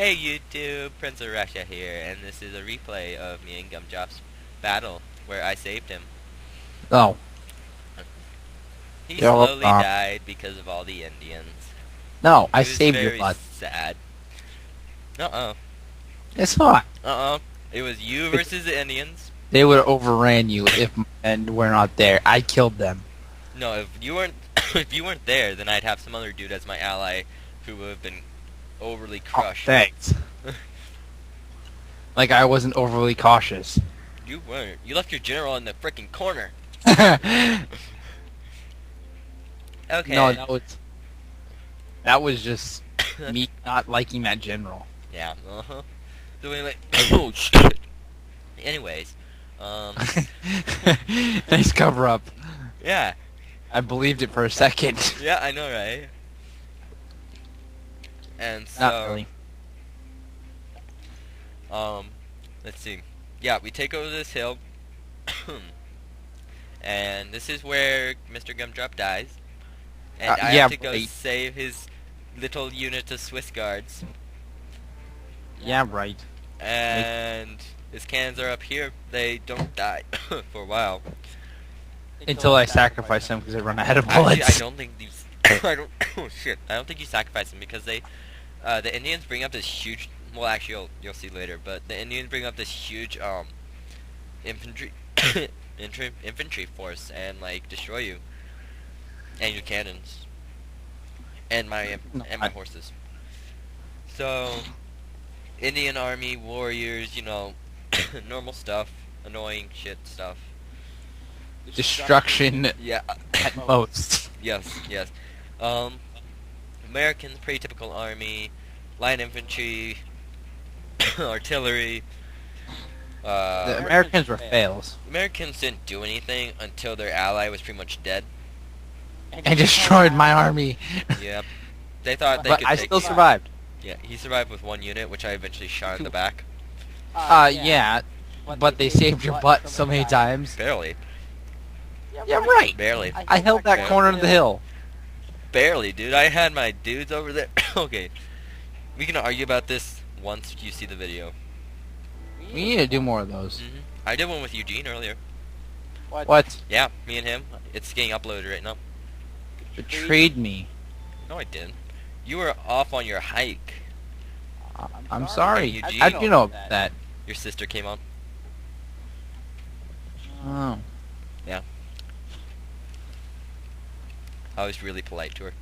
Hey YouTube, Prince of Russia here, and this is a replay of me and Gumdrop's battle, where I saved him. Oh. He You're, slowly died because of all the Indians. no, I He was saved your very butt. sad. Uh-oh. It's not. Uh-oh. It was you versus the Indians. They would have overran you if and we're not there. I killed them. No, if you weren't if you weren't there, then I'd have some other dude as my ally who would have been overly crushed. Thanks. Like I wasn't overly cautious. You weren't. You left your general in the frickin' corner. Okay. No, that was just me not liking that general. Yeah. Uh-huh. So anyway, oh shit. Anyways, Nice cover up. yeah. I believed it for a second. Yeah, I know, right? And so, Not really. let's see. Yeah, we take over this hill, and this is where MrGumdrop dies, and I yeah, have to go right. save his little unit of Swiss guards, Yeah, right. and his cannons are up here. They don't die for a while. Until I sacrifice them because they run out of Actually, bullets. I don't think these. I don't. Oh shit! I don't think you sacrifice them because they, the Indians bring up this huge. Well, actually, you'll see later. But the Indians bring up this huge infantry, infantry force and like destroy you and your cannons and my horses. So, Indian army warriors, you know, normal stuff, annoying shit stuff. Destruction Yeah. at most. Yes, yes. Americans, pretty typical army, light infantry, artillery. The Americans were fails. Americans didn't do anything until their ally was pretty much dead. And destroyed my army. Yep. They thought they But could I take still you. survived. Yeah, he survived with one unit, which I eventually shot in the back. Yeah, but they saved your butt so many times. Barely. Yeah, right. Barely. I held that corner of the hill. Barely, dude. I had my dudes over there. Okay. We can argue about this once you see the video. We need to do more of those. I did one with Eugene earlier. What? Yeah, me and him. It's getting uploaded right now. Betrayed me. No, I didn't. You were off on your hike. I'm sorry. Eugene. How'd you know that? Your sister came on. Oh. Yeah. I was really polite to her.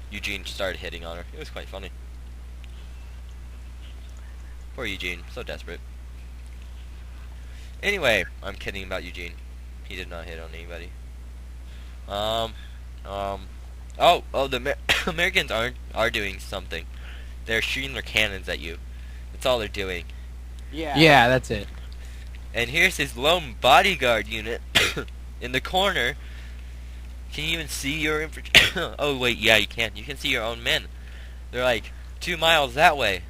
Eugene started hitting on her. It was quite funny. Poor Eugene. So desperate. Anyway, I'm kidding about Eugene. He did not hit on anybody. The Americans are doing something. They're shooting their cannons at you. That's all they're doing. Yeah, that's it. And here's his lone bodyguard unit in the corner. Can you even see your infantry? Oh wait, yeah, you can. You can see your own men. They're like 2 miles that way.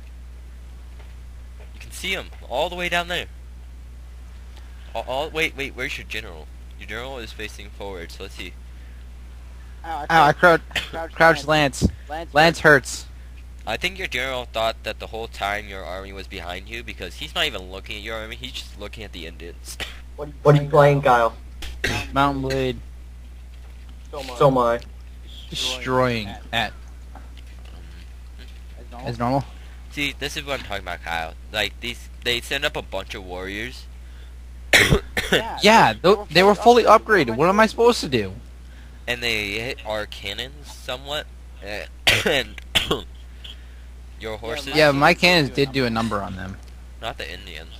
You can see them all the way down there. Wait, where's your general? Your general is facing forward, so let's see. I crouched Lance. Lance hurts. I think your general thought that the whole time your army was behind you because he's not even looking at your army, he's just looking at the Indians. What are you playing, Kyle? Mountain Blade. So am I. Destroying at as normal. See, this is what I'm talking about, Kyle. Like, they send up a bunch of warriors. Yeah, they were fully upgraded. What am I supposed to do? And they hit our cannons somewhat. And your horses? Yeah, my cannons did do a number on them. Not the Indians.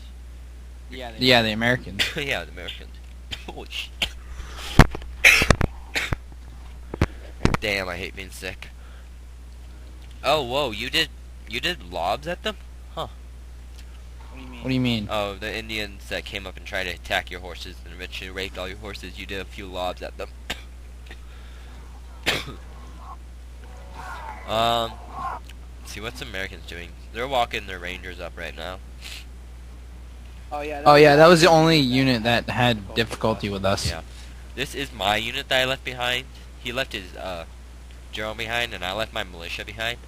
Yeah, the Americans. Yeah, the Americans. Holy shit. Damn, I hate being sick. Oh, whoa, you did lobs at them? Huh. What do you mean? Oh, the Indians that came up and tried to attack your horses and eventually raped all your horses, you did a few lobs at them. Let's see, what's the Americans doing? They're walking their rangers up right now. Oh yeah, that was the only unit that had difficulty with us. Yeah. This is my unit that I left behind. he left his general behind, and I left my militia behind.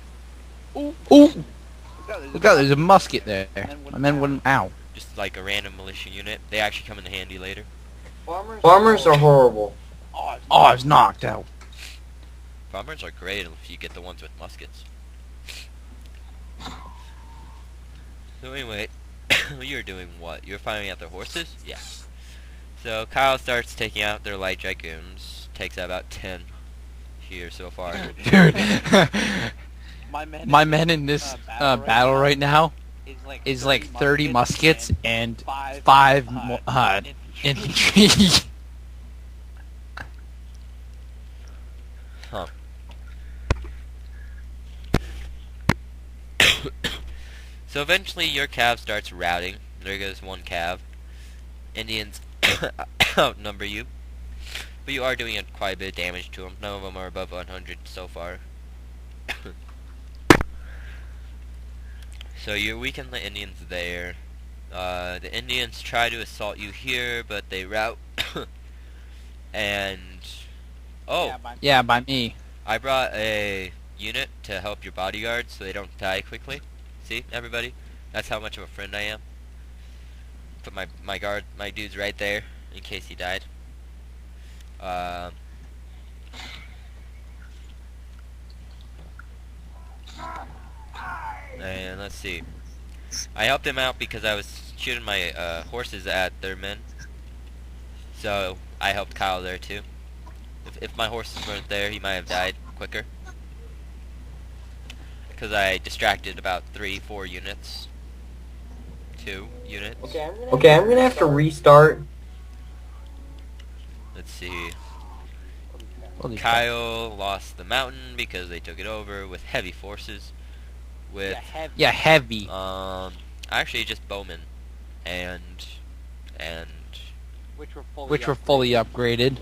Ooh! Look out, there's a musket there. And then one, ow. Just like a random militia unit. They actually come in handy later. Farmers are horrible. Oh, I was knocked out. Bombers are great if you get the ones with muskets. So anyway, you're doing what? You're firing at their horses? Yeah. So Kyle starts taking out their light dragoons. Takes out about 10 here so far. Dude, my men in this battle right now is like 30 muskets and 5 infantry. Huh. So eventually your cav starts routing. There goes one cav. Indians outnumber you. But you are doing quite a bit of damage to them. None of them are above 100 so far. So you weaken the Indians there. The Indians try to assault you here, but they rout. And... oh! Yeah, by me. I brought a unit to help your bodyguards so they don't die quickly. See, everybody? That's how much of a friend I am. Put my dude's right there in case he died. And let's see. I helped him out because I was shooting my horses at their men. So I helped Kyle there too. If my horses weren't there, he might have died quicker. Because I distracted about 3-4 units. 2 units. Okay, I'm gonna have to restart. Let's see. Holy crap. Kyle lost the mountain because they took it over with heavy forces. With Yeah, heavy. actually just bowmen and Which were fully upgraded.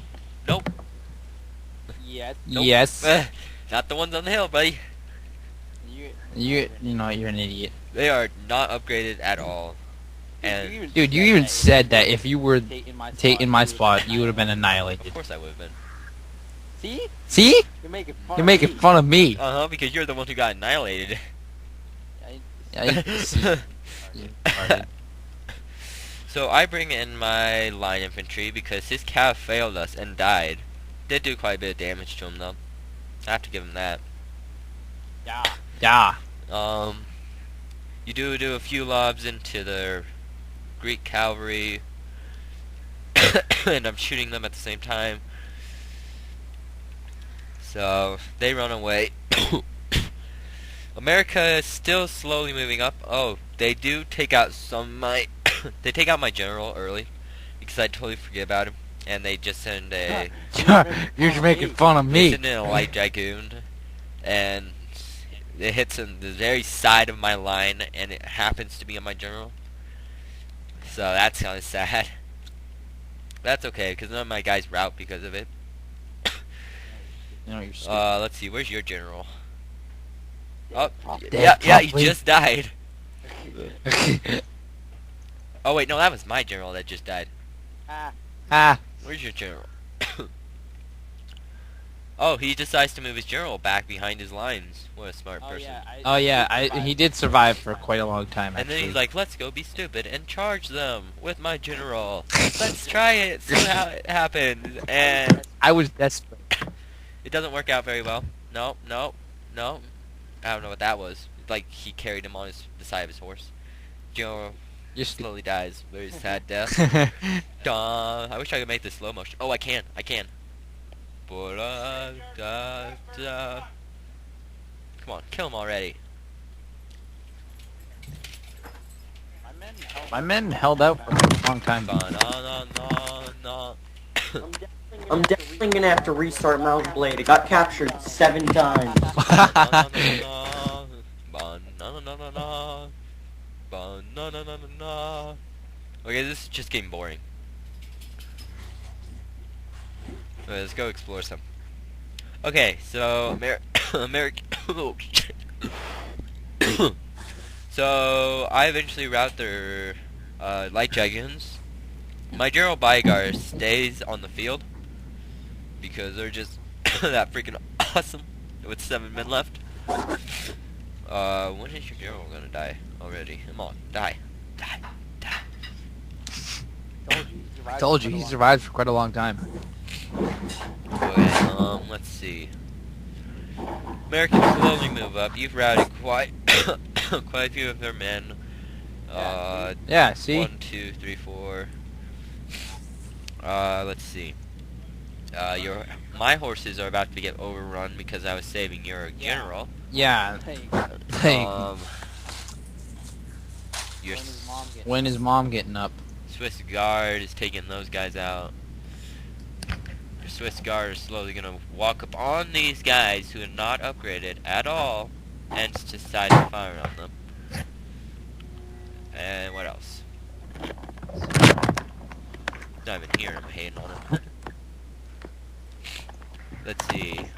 nope. Yes. Nope. Yes. Not the ones on the hill, buddy. You know, you're an idiot. They are not upgraded at all. And Dude, you even said that if you were taking my spot, you would have been annihilated. of course I would have been. See? See? You're making You're making fun of me. Because you're the one who got annihilated. Yeah, see. You retarded. So I bring in my line infantry because his cav failed us and died. Did do quite a bit of damage to him though. I have to give him that. Yeah. You do a few lobs into the Greek cavalry, and I'm shooting them at the same time. So they run away. America is still slowly moving up. Oh, they do take out some of my... they take out my general early, because I totally forget about him. And they just send a... You're just making fun of They me. send in a light dragoon, and it hits in the very side of my line, and it happens to be on my general. So that's kind of sad. That's okay, because none of my guys rout because of it. You know, you're stupid. Let's see, where's your general? Oh, Dead, yeah, he probably. just died. Oh wait, no, that was my general that just died. Ah. Where's your general? Oh, he decides to move his general back behind his lines. What a smart person. Oh yeah, he did survive for quite a long time. And Actually. then he's like, let's go be stupid and charge them with my general. Let's try it, see how it happens. And I was desperate. it doesn't work out very well. No. I don't know what that was. Like, he carried him on the side of his horse. General Just slowly dies. Very sad death. Duh. I wish I could make this slow motion. Oh, I can. Come on, kill him already. My men held out for a long time. I'm definitely gonna have to restart Mountain Blade. It got captured 7 times. Okay, this is just getting boring. Okay, let's go explore some. Okay, so oh, shit. So I eventually route their light dragoons. My general bodyguard stays on the field because they're just that freaking awesome with 7 men left. When is your general gonna die already? Come on, die. Die. Die. Told you, he survived for quite a long time. Okay, let's see. Americans slowly move up. You've routed quite quite a few of their men. Yeah, see? 1, 2, 3, 4. Let's see. My horses are about to get overrun because I was saving your general. Yeah. Your When is mom getting up? Swiss Guard is taking those guys out. Your Swiss Guard is slowly gonna walk up on these guys who are not upgraded at all and just decide to fire on them. And what else? Not even here, I'm hating on him. Let's see.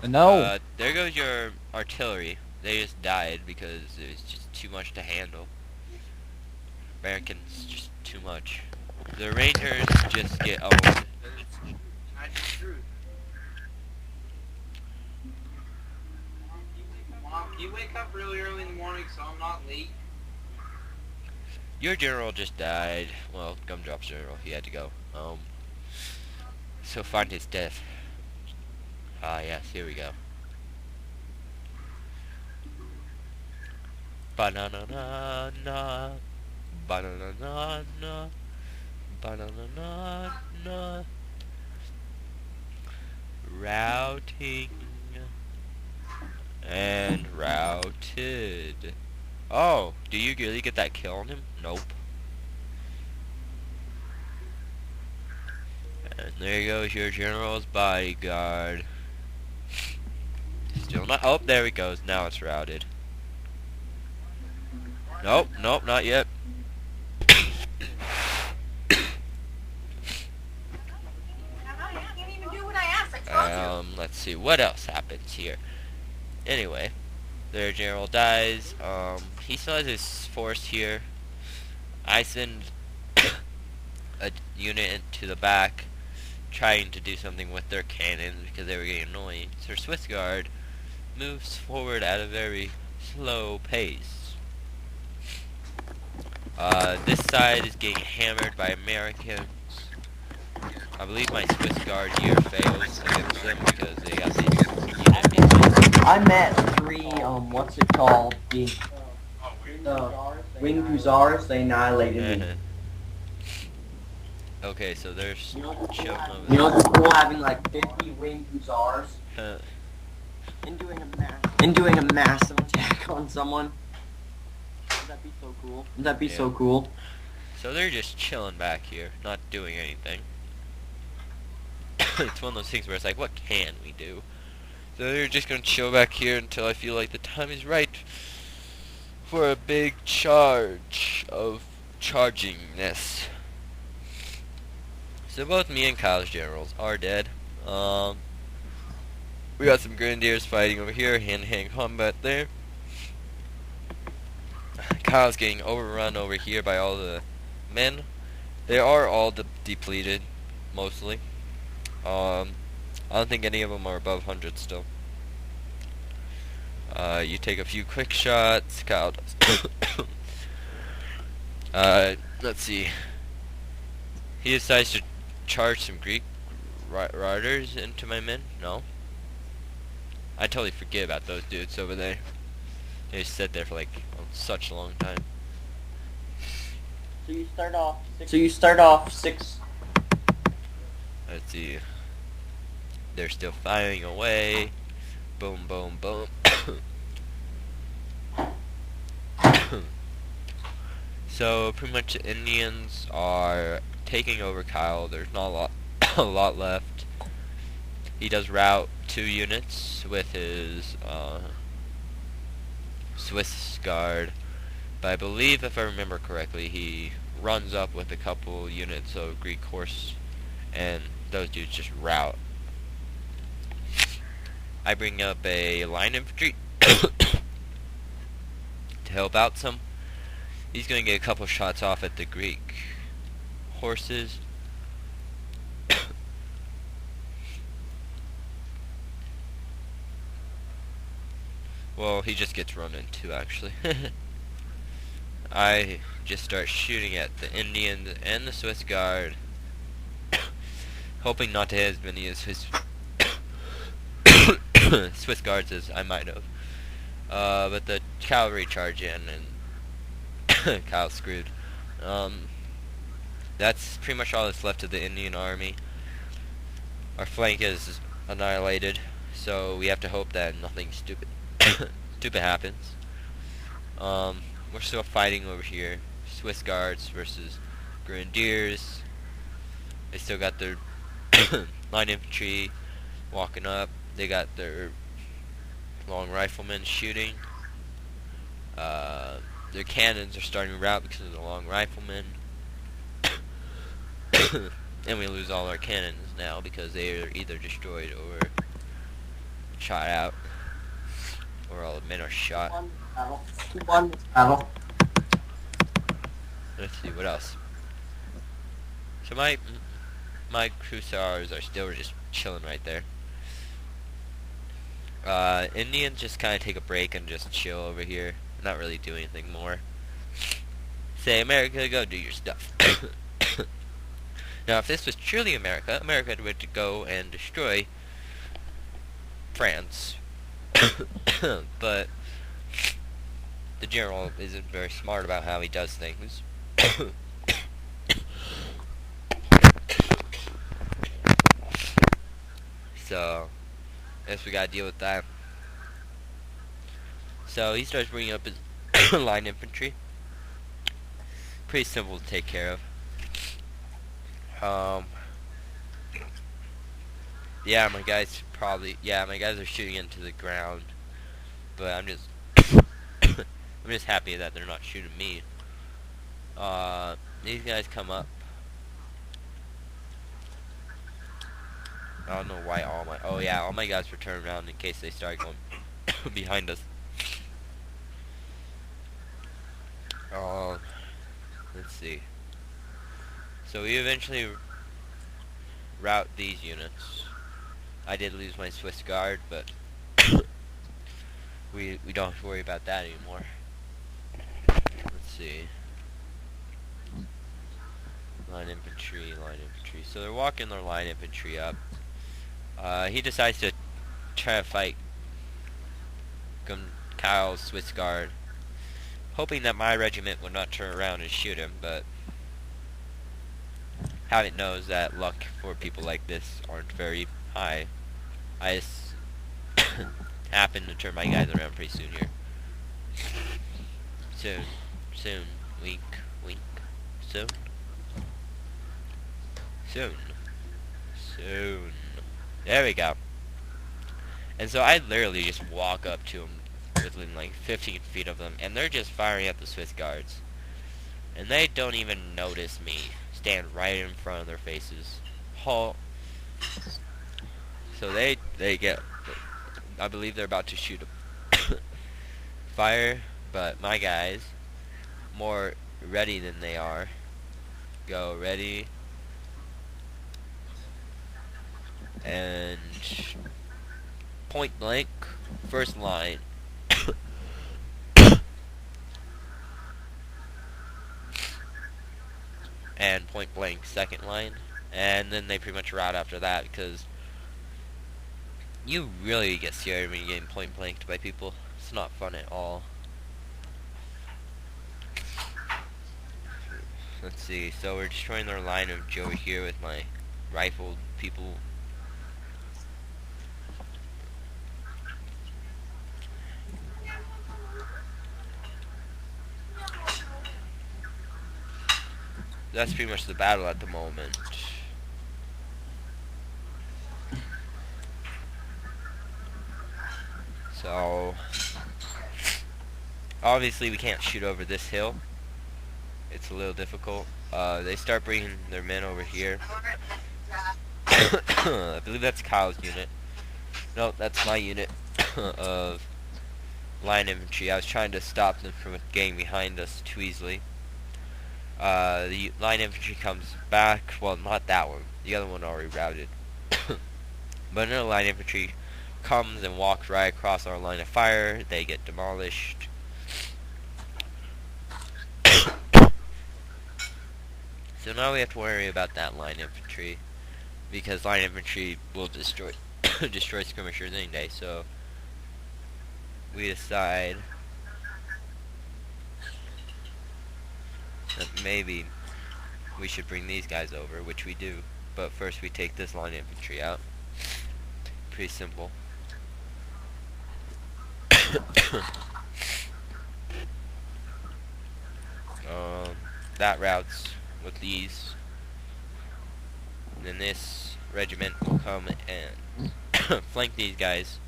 No. There goes your artillery. They just died because it was just too much to handle. Americans, just too much. The Rangers just get owned. Mom, can you wake up really early in the morning so I'm not late? Your general just died. Well, Gumdrop's general, he had to go. So find his death. Ah, yes, here we go. Ba-na-na-na-na. Ba-na-na-na-na. Ba-na-na-na-na. Routing. And routed. Oh, do you really get that kill on him? Nope. And there goes your general's bodyguard. Still not. Oh, there he goes. Now it's routed. Nope, nope, not yet. Let's see what else happens here. Anyway, their general dies. He still has his force here. I send a unit into the back, trying to do something with their cannons because they were getting annoying. So Swiss Guard moves forward at a very slow pace. This side is getting hammered by Americans. I believe my Swiss Guard here fails against them because they got these units. I met 3, what's it called? The Winged Hussars, they annihilated me. Okay, so there's chilling over You know what's cool, having like 50 Winged Hussars there. and doing a massive attack on someone? Would that be so cool? Would that be so cool? So they're just chilling back here, not doing anything. It's one of those things where it's like, what can we do? So they're just gonna chill back here until I feel like the time is right for a big charge of chargingness. So both me and Kyle's generals are dead. We got some grenadiers fighting over here, hand-to-hand combat there. Kyle's getting overrun over here by all the men. They are all depleted, mostly. I don't think any of them are above 100 still. You take a few quick shots. Kyle does. Let's see. He decides to charge some Greek riders into my men. No. I totally forget about those dudes over there. They just sit there for like such a long time. So you start off 6. Let's see. They're still firing away. Boom, boom, boom. So pretty much the Indians are taking over Kyle. There's not a lot left. He does route 2 units with his Swiss Guard. But I believe, if I remember correctly, he runs up with a couple units of Greek horse, and those dudes just rout. I bring up a line infantry to help out some. He's going to get a couple shots off at the Greek horses. Well, he just gets run into, actually. I just start shooting at the Indians and the Swiss Guard, hoping not to hit as many as his Swiss Guards as I might have. But the cavalry charge in, and Kyle's screwed. That's pretty much all that's left of the Indian army. Our flank is annihilated, so we have to hope that nothing stupid stupid happens. We're still fighting over here. Swiss Guards versus Grenadiers. They still got their line infantry walking up. They got their long riflemen shooting. Their cannons are starting to rout because of the long riflemen. And we lose all our cannons now because they are either destroyed or shot out. Or all the men are shot. Who won this battle? Let's see, what else? So my Hussars are still just chilling right there. Indians just kind of take a break and just chill over here. Not really do anything more. Say, America, go do your stuff. Now, if this was truly America, America would go and destroy France. But the general isn't very smart about how he does things. So, I guess we gotta deal with that. So, he starts bringing up his line infantry. Pretty simple to take care of. Yeah, my guys are shooting into the ground, but I'm just I'm just happy that they're not shooting me. These guys come up. I don't know why all my guys were turned around in case they start going behind us. Let's see. So we eventually rout these units. I did lose my Swiss Guard, but we don't have to worry about that anymore. Let's see. Line infantry. So they're walking their line infantry up. He decides to try to fight Kyle's Swiss Guard, hoping that my regiment would not turn around and shoot him, but how it knows that luck for people like this aren't very high. I just happen to turn my guys around pretty soon here. Soon, wink, soon. There we go. And so I literally just walk up to them within like 15 feet of them, and they're just firing at the Swiss Guards. And they don't even notice me. Stand right in front of their faces. Halt. So they get, I believe they're about to shoot a fire, but my guys, more ready than they are, go ready, and point blank, first line, and point blank, second line, and then they pretty much rout after that, because you really get scared when you're getting point blanked by people. It's not fun at all. Let's see, so we're destroying their line of over here with my rifled people. That's pretty much the battle at the moment. So, obviously we can't shoot over this hill. It's a little difficult. They start bringing their men over here. I believe that's Kyle's unit. No, that's my unit of line infantry. I was trying to stop them from getting behind us too easily. The line infantry comes back. Well, not that one. The other one already routed. But another line infantry comes and walks right across our line of fire. They get demolished. So now we have to worry about that line infantry, because line infantry will destroy destroy skirmishers any day. So we decide that maybe we should bring these guys over, which we do. But first we take this line infantry out. Pretty simple. That routes with these. And then this regiment will come and flank these guys.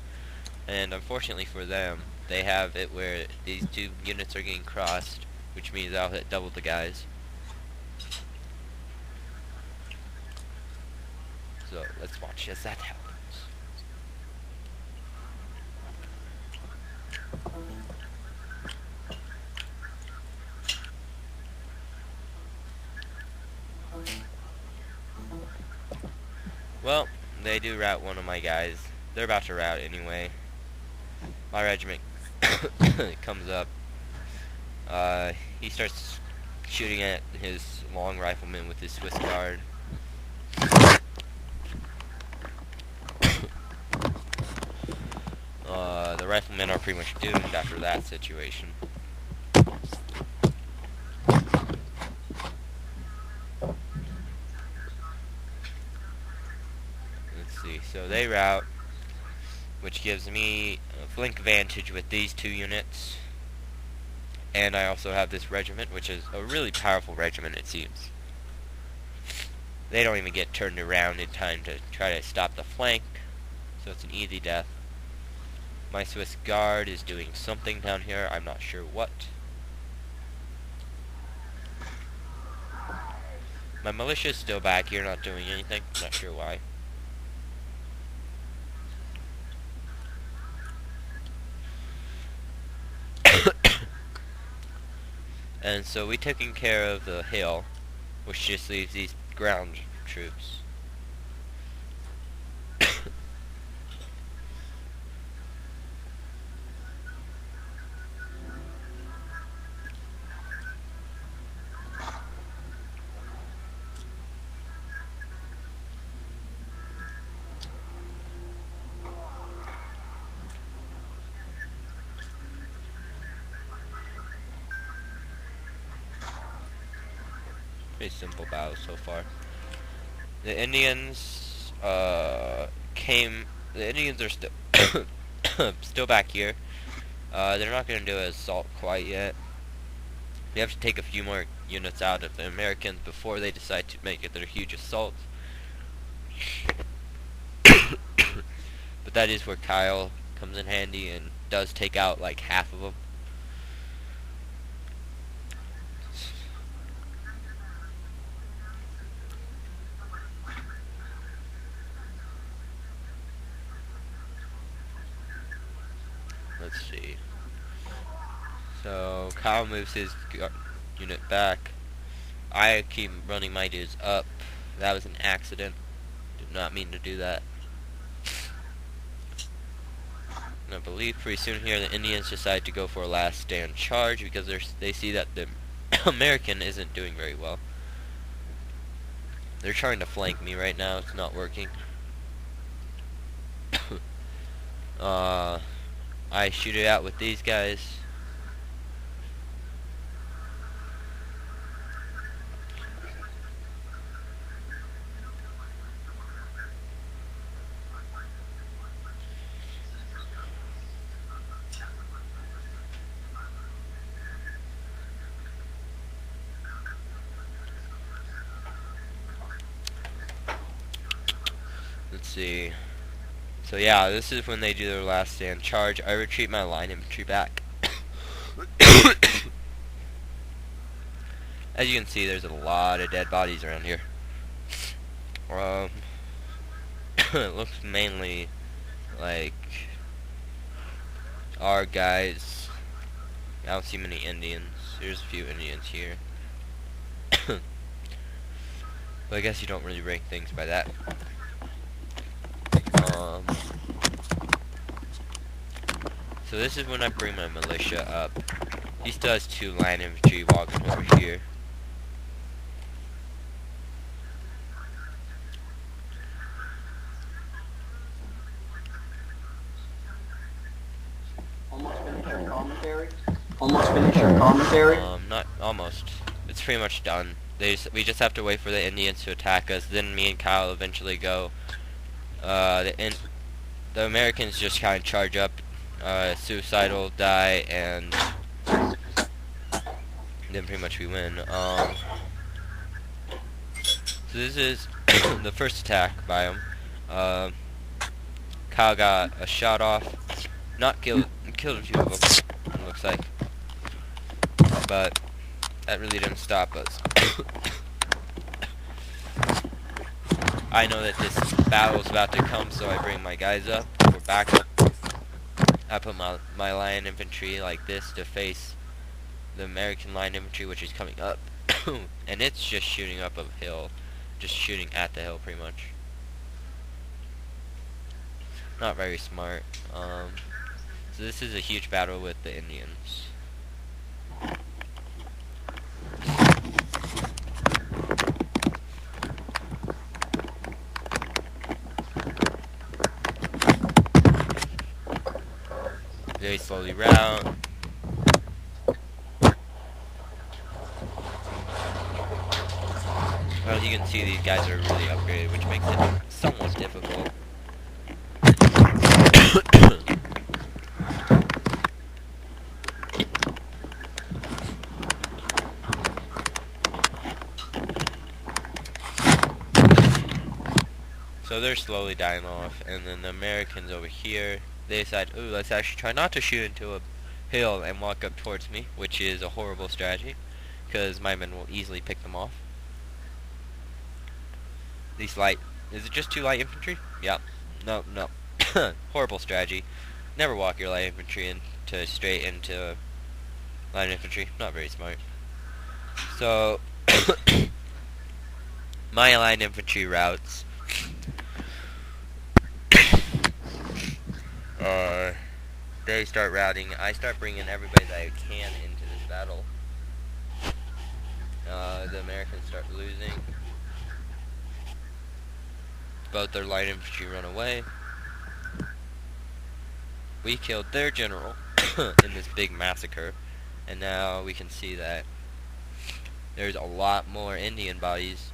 And unfortunately for them, they have it where these two units are getting crossed, which means I'll hit double the guys. So let's watch as that happens. Well, they do rout one of my guys. They're about to rout anyway. My regiment comes up. He starts shooting at his long rifleman with his Swiss Guard. The riflemen are pretty much doomed after that situation. Let's see, so they rout, which gives me a flank advantage with these two units. And I also have this regiment, which is a really powerful regiment, it seems. They don't even get turned around in time to try to stop the flank, so it's an easy death. My Swiss Guard is doing something down here, I'm not sure what. My militia is still back here, not doing anything, not sure why. And so we taking care of the hill, which just leaves these ground troops. Pretty simple battle so far. The Indians The Indians are still still back here. They're not going to do an assault quite yet. We have to take a few more units out of the Americans before they decide to make it their huge assault. But that is where Kyle comes in handy and does take out like half of them. Let's see. So Kyle moves his unit back. I keep running my dudes up. That was an accident. Did not mean to do that. And I believe pretty soon here the Indians decide to go for a last stand charge because they see that the American isn't doing very well. They're trying to flank me right now. It's not working. I shoot it out with these guys. Let's see. So yeah, this is when they do their last stand charge. I retreat my line infantry back. As you can see, there's a lot of dead bodies around here. It looks mainly like our guys. I don't see many Indians. There's a few Indians here. But I guess you don't really rank things by that. So this is when I bring my militia up. He still has 2 line infantry walking over here. Almost finished your commentary? Almost finished your commentary? Not almost. It's pretty much done. We just have to wait for the Indians to attack us. Then me and Kyle eventually go. The Americans just kind of charge up, suicidal, die, and then pretty much we win. So this is the first attack by him. Kyle got a shot off. Not killed a few of them, it looks like. But that really didn't stop us. I know that this battle is about to come, so I bring my guys up for backup. I put my line infantry like this to face the American line infantry, which is coming up. And it's just shooting up a hill. Just shooting at the hill, pretty much. Not very smart. So this is a huge battle with the Indians. Very slowly route. Well, as you can see, these guys are really upgraded, which makes it somewhat difficult. So they're slowly dying off, and then the Americans over here, they decide, ooh, let's actually try not to shoot into a hill and walk up towards me, which is a horrible strategy, because my men will easily pick them off. These light, is it just 2 light infantry? Yeah. No. Horrible strategy. Never walk your light infantry straight into light infantry. Not very smart. So, my light infantry routes. They start routing. I start bringing everybody that I can into this battle. The Americans start losing. Both their light infantry run away. We killed their general in this big massacre, and now we can see that there's a lot more Indian bodies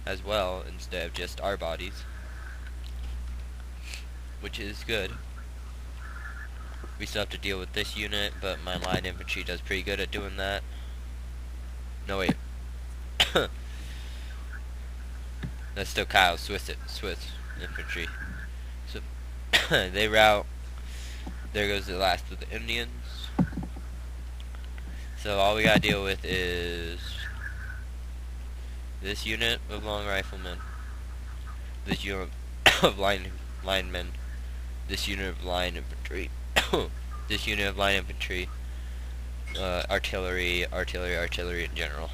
as well instead of just our bodies, which is good. We still have to deal with this unit, but my line infantry does pretty good at doing that. No, wait. That's still Kyle's Swiss infantry. So they route. There goes the last of the Indians. So all we gotta deal with is this unit of long riflemen, this unit of linemen, this unit of line infantry, this unit of line infantry, artillery in general.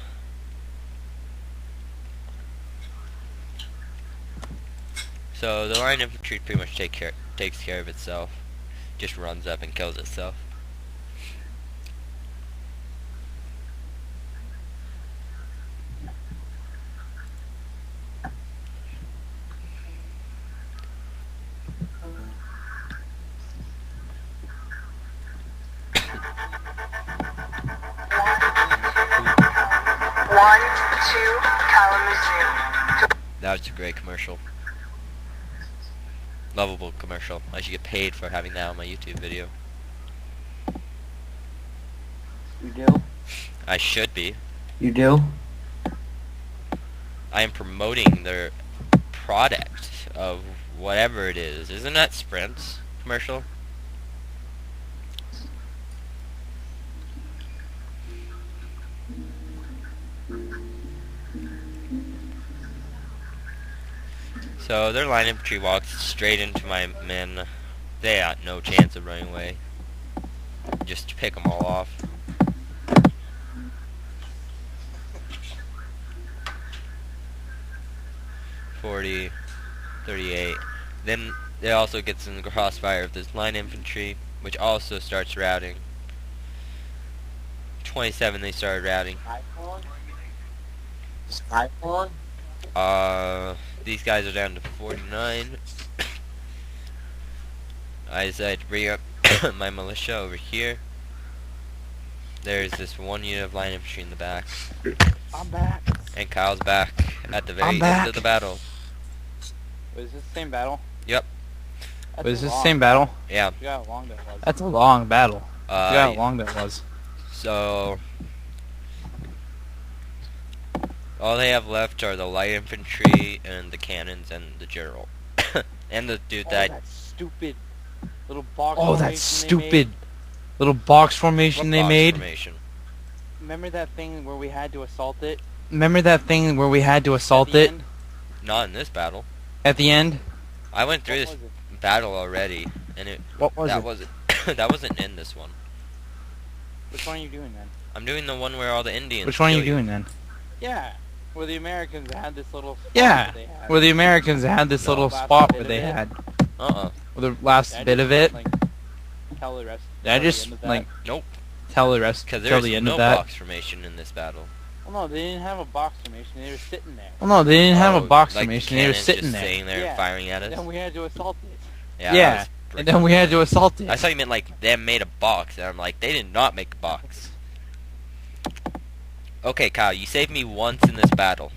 So the line infantry pretty much takes care of itself. Just runs up and kills itself. That was a great commercial. Lovable commercial. I should get paid for having that on my YouTube video. You do? I should be. You do? I am promoting their product of whatever it is. Isn't that Sprint's commercial? So their line infantry walks straight into my men. They got no chance of running away. Just pick them all off. .40, 38. Then it also gets in the crossfire of this line infantry. which also starts routing. 27 they started routing. Skyphone? These guys are down to 49. I decided to bring up my militia over here. There's this one unit of line infantry in the back. I'm back. And Kyle's back at the very I'm end back. of the battle. Was this the same battle? Yep. That's Was this the long. same battle? Yeah. I forgot how long that was. That's a long battle. I forgot how long that was. So all they have left are the light infantry and the cannons and the general. And the dude that that stupid little box. Oh, that formation they stupid little box formation they box made. formation. made. Remember that thing where we had to assault it? Remember that thing where we had to assault At the it end? Not in this battle. at the end? I went through What this was it? battle already, and What was that it? wasn't that wasn't in this one. Which one are you doing then? I'm doing the one where all the Indians. Which one are kill you doing then? Yeah, where the Americans had this little. Spot Yeah, that they had. where the Americans had this No, little last spot bit where of they it. had Uh-uh. the last I bit just of it. Like, tell the rest. I tell the just end of that. like Nope. tell the rest Because till there's the end no of that. box formation in this battle. Well, no, they didn't have a box formation. They were sitting there. Well, no, they didn't have a Oh, box like formation. The They were cannons sitting just there. sitting there Yeah. and firing at us. Then we had to assault it. Yeah. Yeah, that was and then we had to assault it. I thought you meant like them made a box, and I'm like, they did not make a box. Okay, Kyle, you saved me once in this battle.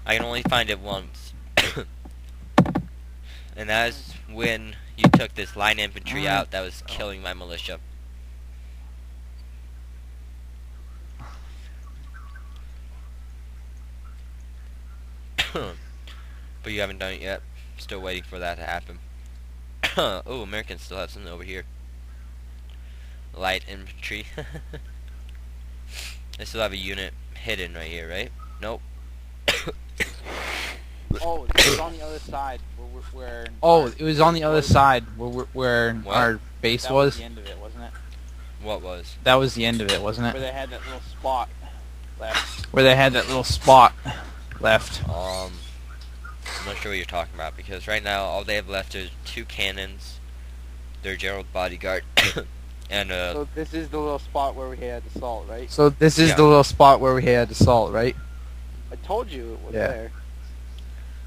I can only find it once. And that is when you took this line infantry out that was killing my militia. But you haven't done it yet. Still waiting for that to happen. Oh, Americans still have something over here. Light infantry. They still have a unit hidden right here, right? Nope. Oh, it's on the other side where Oh, it was on the other side where What? our base that was was. the end of it, wasn't it? What was? That was the end of it, wasn't Where it? they had that little spot left. Where they had that little spot left. I'm not sure what you're talking about, because right now all they have left is 2 cannons, their general bodyguard, and So this is the little spot where we had to assault, right? So this is Yeah. the little spot where we had assault, right? I told you it was Yeah. there.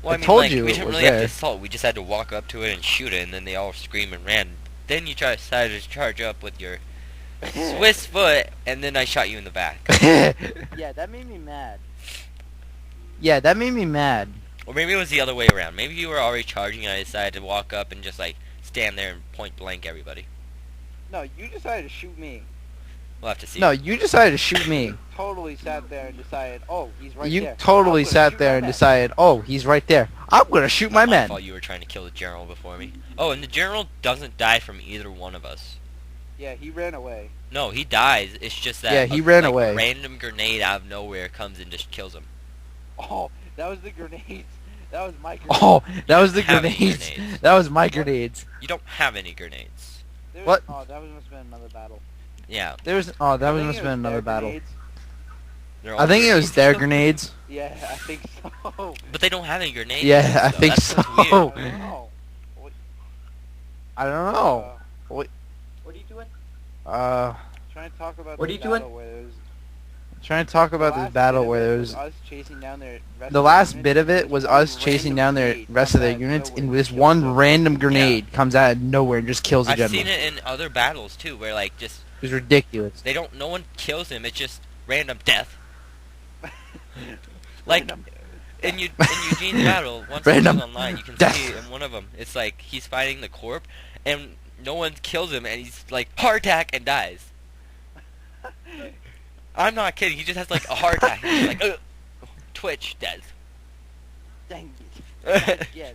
well, I I mean, told like, you we it didn't was really have there. to assault. We just had to walk up to it and shoot it, and then they all scream and ran. Then you decided to charge up with your Swiss foot, and then I shot you in the back. Yeah, that made me mad. Yeah, that made me mad. Or maybe it was the other way around. Maybe you were already charging, and I decided to walk up and just like stand there and point blank everybody. No, you decided to shoot me. We'll have to see. No, you decided to shoot me. Totally sat there and decided, oh, he's right You there. totally I'm gonna sat shoot there my and man. decided, oh, he's right there. I'm gonna shoot my Not men. fault you were trying to kill the general before me. Oh, and the general doesn't die from either one of us. Yeah, he ran away. No, he dies. It's just that Yeah, he ran like, away. A random grenade out of nowhere comes and just kills him. Oh, that was the grenades. That was my grenades. Oh, that was the Have any grenades. grenades. That was my grenades. You don't have any grenades. There's- What? Oh, that must have been another battle. Yeah. That I must think have it been was another their battle. grenades. They're all I think it was grenades. their grenades. Yeah, I think so. But they don't have any grenades. Yeah, I so think that's so. what's Oh. weird. I don't know. I don't know. What are you doing? Trying to talk about What are this you doing? battle where there was Trying to talk about the this last battle bit of where it there was was us chasing down their rest the of last units, bit of it and was this one us chasing random down their grenade rest of comes their out units, nowhere and and this kills one them. random grenade comes out of nowhere and just kills the I've general. seen it in other battles too, where like just It was ridiculous. they don't. No one kills him. It's just random death. Like Random. in Eugene's battle, once it Random goes online, you can death. see in one of them. It's like he's fighting the corp, and no one kills him, and he's like heart attack and dies. I'm not kidding. He just has like a heart attack. He's like twitch dead. Dang it. Yeah.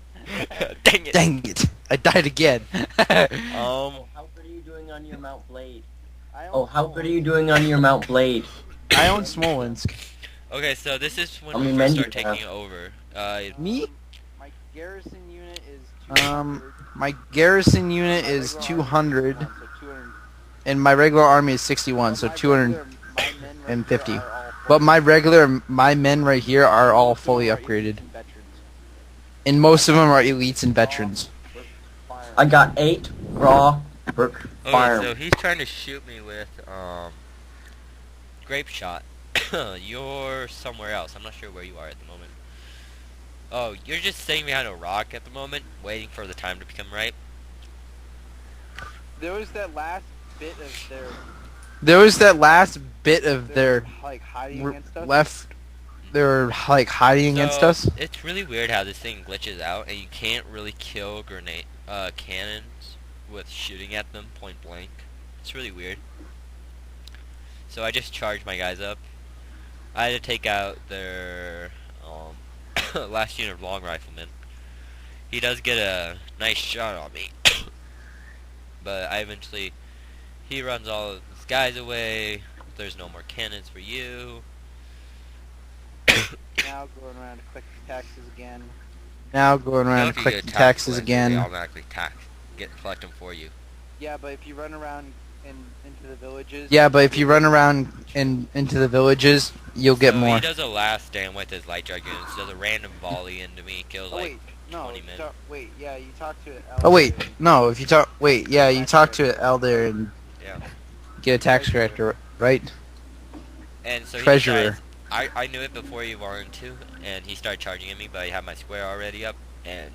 Dang it. Dang it! I died again. How good are you doing on your Mount Blade? I Oh, how good are you doing on your Mount Blade? I own Smolensk. Okay, so this is when How we many first men start do you have? taking over. Me? My garrison unit is 200. My garrison unit My is regular 200, army is 1, so 200. and my regular army is 61, so My 250. regular- my men right here are all But fully- my men right here are all fully Most of them are upgraded, elites and veterans. and most of them are elites and veterans. Fire I got 8 raw brick fire. Okay, so he's trying to shoot me with grape shot. You're somewhere else. I'm not sure where you are at the moment. Oh, you're just sitting behind a rock at the moment, waiting for the time to become right. There was that last bit of their. There was that last bit of their like hiding against us. left. They were like hiding against us. It's really weird how this thing glitches out, and you can't really kill cannons with shooting at them point blank. It's really weird. So I just charged my guys up. I had to take out their last unit of long riflemen. He does get a nice shot on me, but he runs all of his guys away. There's no more cannons for you. Now going around to collect the taxes again. Now going around If you collecting get taxes They again. automatically collect them for you. Yeah, but if you run around into the villages. Yeah, but if you run around into the villages, you'll get So more. he does a last stand with his light dragoons. Does a random volley into me. Kills Oh, like wait, no. 20 men. Wait, yeah, you talk to. Oh wait, no. If you talk, wait, yeah, you talk to Elder and Yeah. get a tax collector, right? And so Treasurer. he decides, I knew it before he wanted to, and he started charging at me, but I had my square already up, and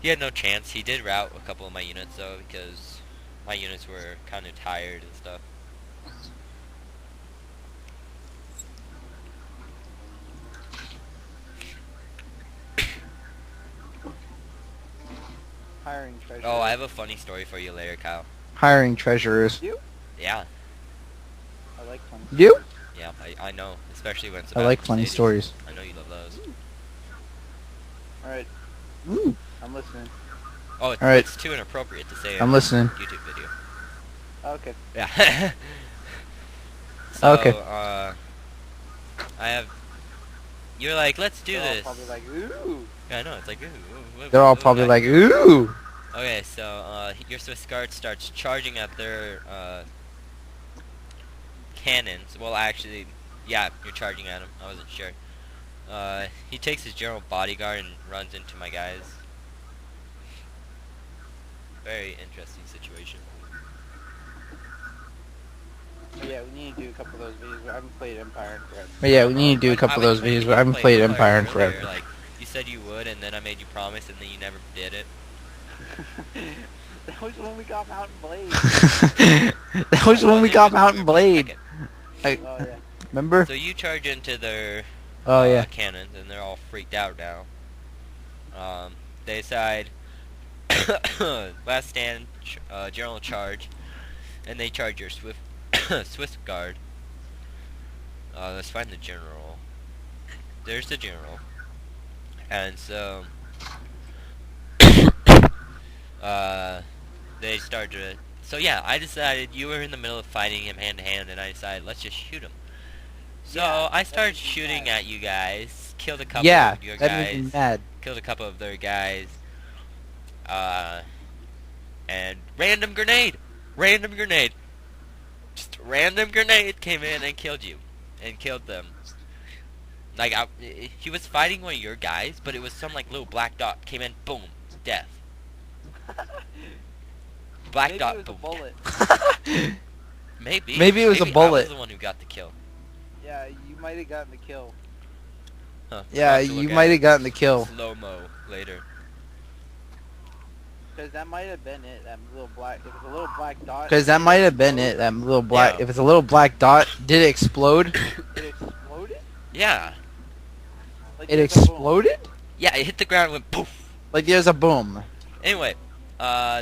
he had no chance. He did rout a couple of my units though, because my units were kind of tired and stuff. Hiring treasure. Oh, I have a funny story for you later, Kyle. Hiring treasurers. Yeah, I like fun. You? yeah, I know, especially when it's I about like funny Mercedes. stories. I know you love those. Alright, Ooh. I'm listening. Oh, it's, Alright. it's too inappropriate to say I'm in listening. a YouTube video. Okay. Yeah. So, Okay. I have. You're like, let's do They're all this. probably like, ooh. Yeah, I know. It's like, ooh. They're all probably like, ooh. Okay, so your Swiss Guard starts charging at their cannons. Well, actually, yeah, you're charging at him. I wasn't sure. He takes his general bodyguard and runs into my guys. Very interesting situation. Oh, yeah, we need to do a couple of those videos. I haven't played Empire in forever. But yeah, we need to do a couple of those videos, but I haven't played Empire in earlier, forever. Like, you said you would, and then I made you promise, and then you never did it. That was when we got Mountain Blade. That was when we got Mountain Blade. Oh, yeah. Remember? So you charge into their Oh yeah. cannons, and they're all freaked out now. They decide last stand, general charge, and they charge your Swiss Guard. Let's find the general. There's the general, and so they start to. So yeah, I decided you were in the middle of fighting him hand to hand, and I decided let's just shoot him. So Yeah, I that started made me shooting mad. at you guys, killed a couple Yeah, of your that made me guys, mad. killed a couple of their guys, and random grenade, just a random grenade came in and killed you, and killed them. Like he was fighting one of your guys, but it was some like little black dot came in, boom, death. Black Maybe dot, it was boom. a bullet. Maybe. Maybe it was a bullet. I was the one who got the kill. Yeah, you might have gotten the kill. Huh. Yeah, I'll have to you look might at have gotten the kill. slow-mo later. Because that might have been it. That little black. If it's a little black dot. Because that might have been it. That little black. Yeah. If it's a little black dot, did it explode? It exploded. Yeah. Like It there's a boom. exploded? Yeah, it hit the ground and went poof. Like there's a boom. Anyway,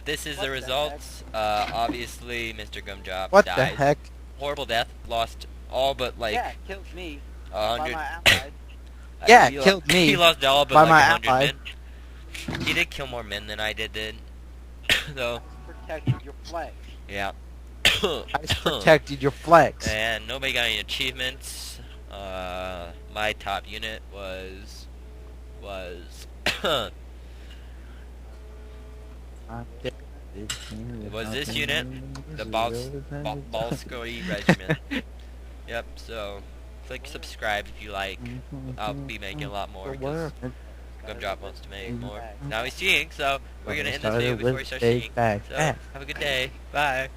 this is What the the results. Obviously, Mr. Gumdrop What died. the heck? Horrible death. Lost all but like Yeah, killed me. a By hundred. my allies. Yeah, he killed me He lost all but by like my 100 ally. men. He did kill more men than I did. Though. Protected your flag. Yeah. I just protected your flex. And nobody got any achievements. My top unit was was this unit, the Balskoy Regiment. Yep, so click subscribe if you like. I'll be making a lot more. 'Cause Gumdrop wants to make more. Now he's cheating, so we're gonna end this Started video before he with starts big cheating. bag So ass. have a good day. Bye.